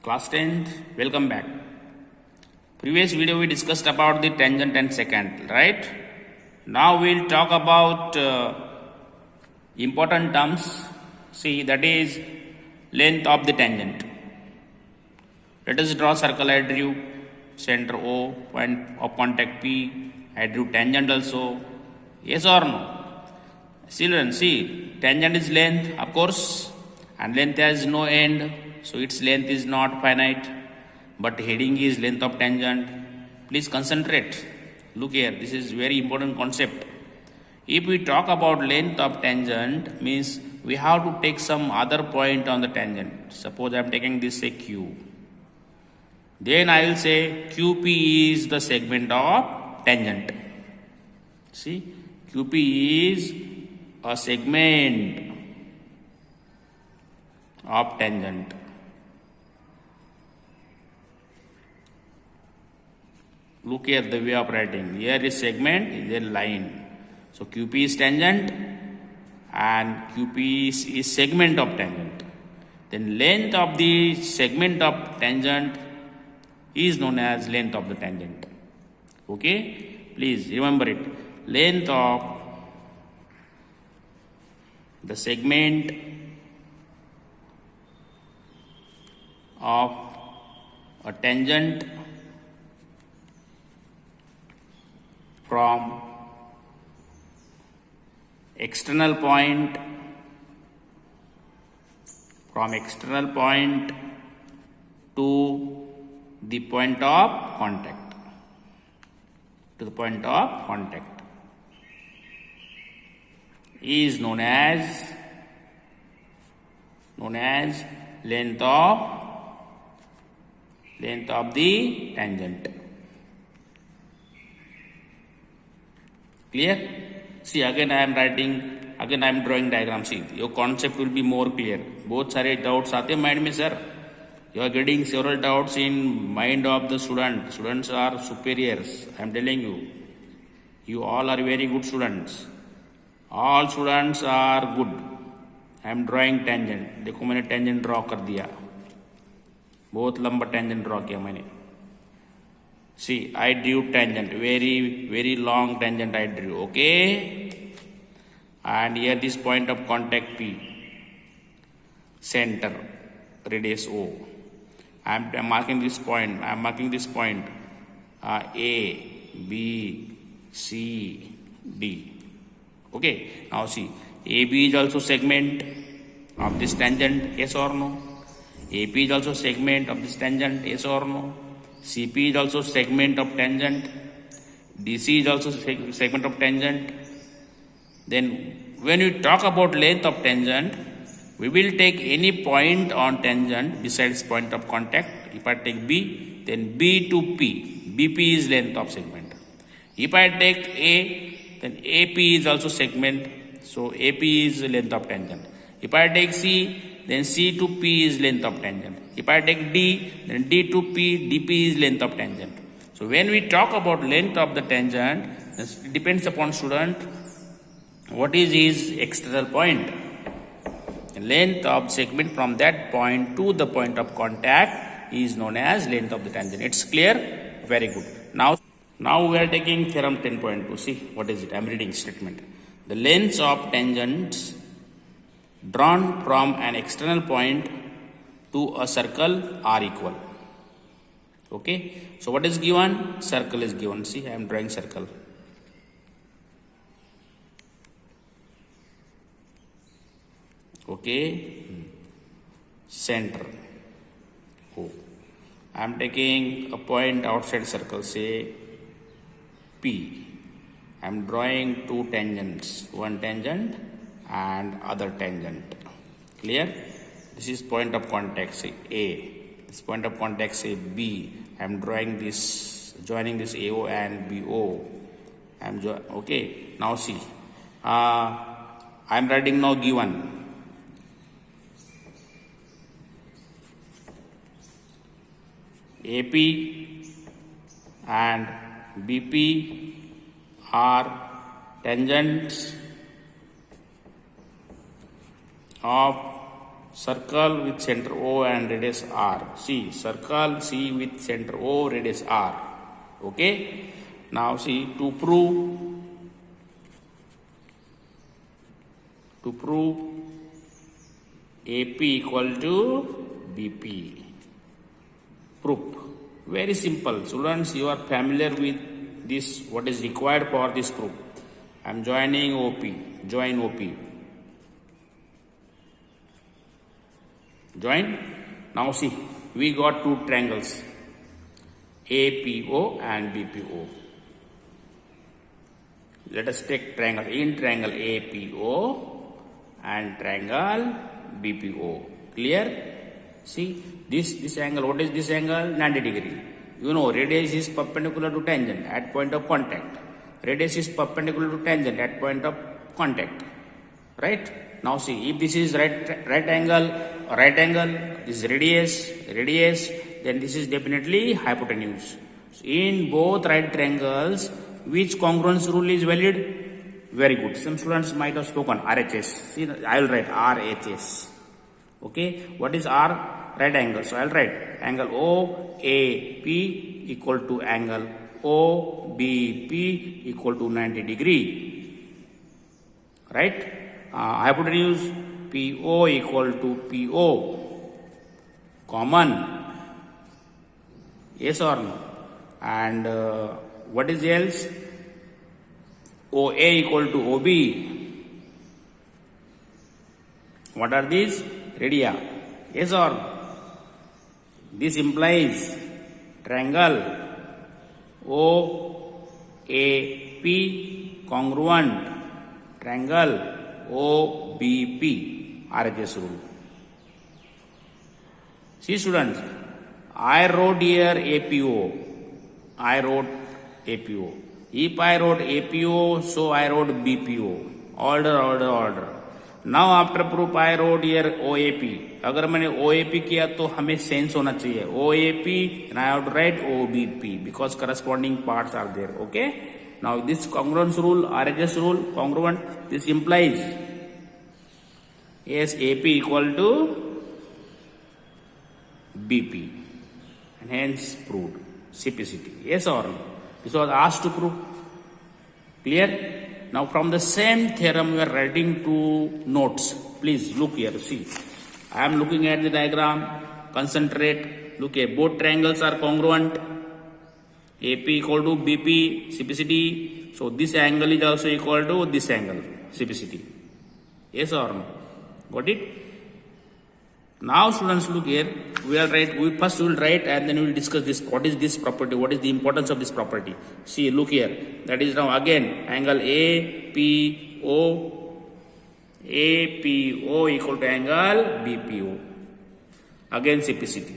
Class 10th, welcome back. Previous video we discussed about the tangent and secant, right? Now we'll talk about important terms. See, that is length of the tangent. Let us draw circle. I drew center O, point of contact P. I drew tangent also. Yes or no? Children, see, tangent is length, of course, and length has no end, so its length is not finite. But heading is length of tangent. Please concentrate. Look here, this is very important concept. If we talk about length of tangent, means we have to take some other point on the tangent. Suppose I am taking this, say Q. Then I will say QP is the segment of tangent. See, QP is a segment of tangent. Look here the way of writing. Here is segment, is a line. So QP is tangent and QP is segment of tangent. Then length of the segment of tangent is known as length of the tangent. Okay? Please remember it. Length of the segment of a tangent from external point to the point of contact, is known as length of the tangent. Clear? See, again I am drawing diagram. See, your concept will be more clear. बहुत सारे doubts आते हैं mind में sir. You are getting several doubts in mind of the student. Students are superiors. I am telling you. You all are very good students. All students are good. I am drawing tangent. देखो मैंने tangent draw कर दिया. बहुत लंबा tangent draw किया मैंने. See, I drew tangent, very long tangent I drew, okay? And here this point of contact P, center, radius O. I am marking this point, A, B, C, D. Okay, now see, AB is also segment of this tangent, yes or no? AP is also segment of this tangent, yes or no? CP is also segment of tangent. DC is also segment of tangent. Then when we talk about length of tangent, we will take any point on tangent besides point of contact. If I take B, then B to P. BP is length of segment. If I take A, then AP is also segment. So AP is length of tangent. If I take C, then C to P is length of tangent. If I take D, then D to P, DP is length of tangent. So when we talk about length of the tangent, it depends upon student what is his external point. Length of segment from that point to the point of contact is known as length of the tangent. It's clear? Very good. Now we are taking theorem 10.2. See, what is it? I am reading statement. The lengths of tangents drawn from an external point to a circle are equal. Okay, so what is given? Circle is given. See, I am drawing circle. Okay, center O. I am taking a point outside circle, say P. I am drawing two tangents, one tangent and other tangent. Clear? This is point of contact, say A. This point of contact, say B. I am drawing this, joining this AO and BO. Okay. Now see, I am writing now given. AP and BP are tangents of circle with center O and radius R. See, circle C with center O, radius R. Okay. Now see, to prove AP equal to BP. Proof. Very simple. Students, you are familiar with this, what is required for this proof. I am joining OP. Join OP. Join. Now see, we got two triangles, APO and BPO. Let us take triangle. In triangle APO and triangle BPO. Clear? See, this angle, what is this angle? 90 degree. You know, radius is perpendicular to tangent at point of contact. Radius is perpendicular to tangent at point of contact. Right? Now see, if this is right angle, this is radius, then this is definitely hypotenuse. So in both right triangles, which congruence rule is valid? Very good. Some students might have spoken RHS. See, I will write RHS. Okay, what is R? Right angle. So I will write angle OAP equal to angle OBP equal to 90 degree. Right? Hypotenuse PO equal to PO. Common. Yes or no? And what is else? OA equal to OB. What are these? Radii. Yes or no? This implies triangle OAP congruent triangle OBP. RHS rule. See students, I wrote here APO. I wrote APO. If I wrote APO, so I wrote BPO. Order. Now after proof I wrote here OAP. अगर मैंने OAP किया तो हमें sense होना चाहिए OAP and I have to write OBP because corresponding parts are there. Okay. Now this congruence rule, RHS rule, congruent. This implies yes, AP equal to BP and hence proved. CPCT. Yes or no? This was asked to prove. Clear? Now from the same theorem we are writing two notes. Please look here. See, I am looking at the diagram. Concentrate. Look here. Both triangles are congruent. AP equal to BP. CPCT. So this angle is also equal to this angle. CPCT. Yes or no? Got it? Now students look here. We first will write and then we will discuss this. What is this property? What is the importance of this property? See, look here. That is now again angle APO equal to angle BPO. Again CPCT.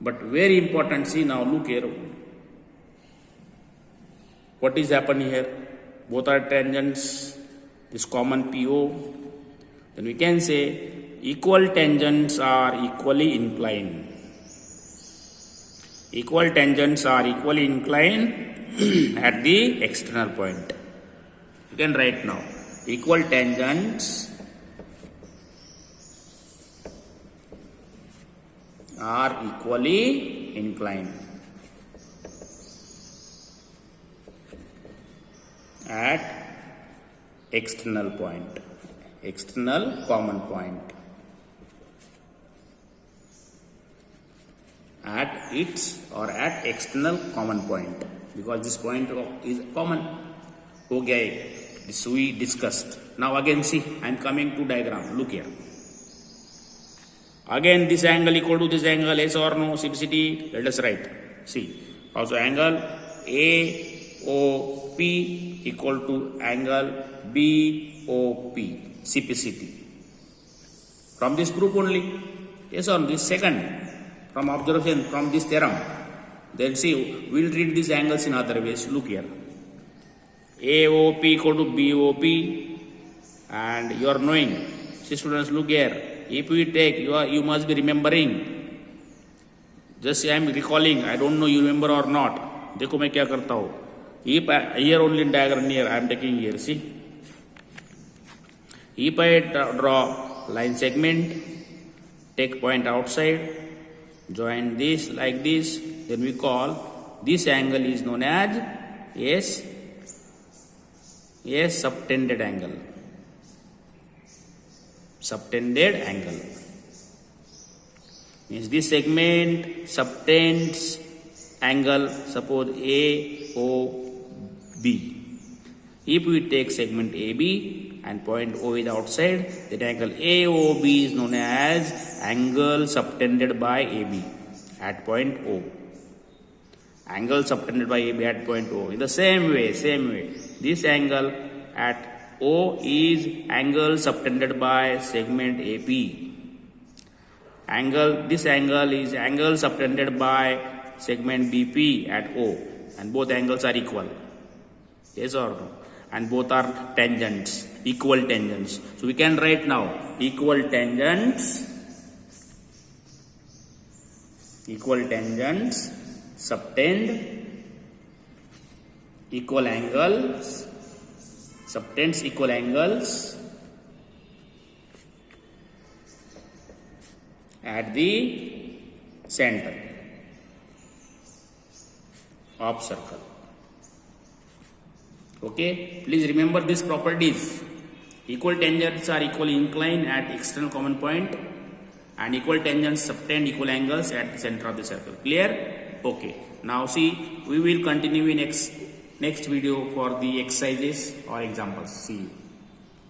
But very important, see now look here. What is happening here? Both are tangents. This common PO. Then we can say equal tangents are equally inclined. Equal tangents are equally inclined at the external point. You can write now. Equal tangents are equally inclined at external point. External common point at its or at external common point because this point is common. Okay, this we discussed. Now again see, I am coming to diagram. Look here. Again this angle equal to this angle. Yes or no? CPCT. Let us write. See, also angle AOP equal to angle BOP. CPCT. From this proof only. Yes or no? This second. From observation, from this theorem. Then see, we will treat these angles in other ways. Look here. AOP equal to BOP. And you are knowing. See students, look here. If we take, you must be remembering. Just say I am recalling. I don't know you remember or not. देखो मैं क्या करता हूँ. If here only in diagram here, I am taking here. See. If I draw line segment, take point outside, join this like this, then we call this angle is known as subtended angle. Subtended angle means this segment subtends angle, suppose AOB. If we take segment AB and point O is outside, then angle AOB is known as angle subtended by AB at point O. Angle subtended by AB at point O. In the same way, this angle at O is angle subtended by segment AP. This angle is angle subtended by segment BP at O, and both angles are equal. Yes or no? And both are tangents, equal tangents. So we can write now equal tangents, subtend equal angles, subtends equal angles at the center of circle. Okay, please remember these properties. Equal tangents are equally inclined at external common point, and equal tangents subtend equal angles at the center of the circle. Clear? Okay. Now see, we will continue in next video for the exercises or examples. See you.